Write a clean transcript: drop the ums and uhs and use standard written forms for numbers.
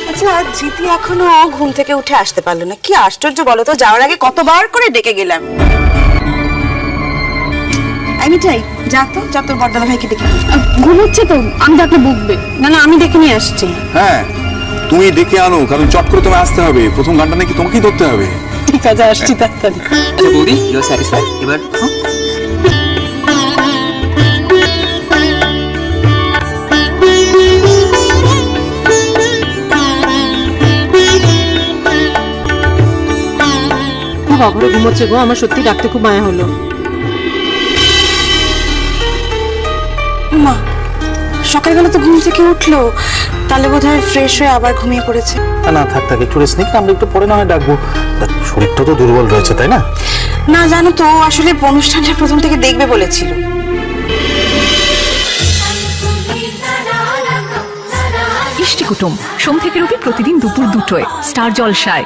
আচ্ছা, জিতি এখনো ঘুম থেকে উঠে আসতে পারলো না, কি আশ্চর্য বলো তো। যাওয়ার আগে কতবার করে ডেকে গেলাম। আমি চাই যা তোর বড়দাদা ভাইকে ডেকে। ঘুমোচ্ছে তো, আমি ডাকলে বকবে। না না, আমি ডেকে নিয়ে আসছি। হ্যাঁ, তুমি ডেকে আনো, কারণ চট করে তোমায় আসতে হবে। প্রথম গানটা নাকি তোমাকেই ধরতে হবে। ঠিক আছে, আসছি তাড়াতাড়ি। আচ্ছা বৌদি, ইউ আর স্যাটিসফাইড এবার? বাবারে ঘুমোচ্ছে গো, আমার সত্যি ডাকতে খুব মায়া হলো। মা, সকালবেলা তো ঘুম থেকে উঠলো, তাহলে বোধহয় ফ্রেশ হয়ে আবার ঘুমিয়ে পড়েছে। না থাক একটু রেস্ট নিক, আমরা একটু পরে না হয় ডাকবো। শরীরটা তো দুর্বল রয়েছে, তাই না? না জানো তো, আসলে অনুষ্ঠানটা প্রথম থেকে দেখবে বলেছিল। ইষ্টি কুটুম সোম থেকে রবি প্রতিদিন দুপুর 2টায় স্টার জলসায়।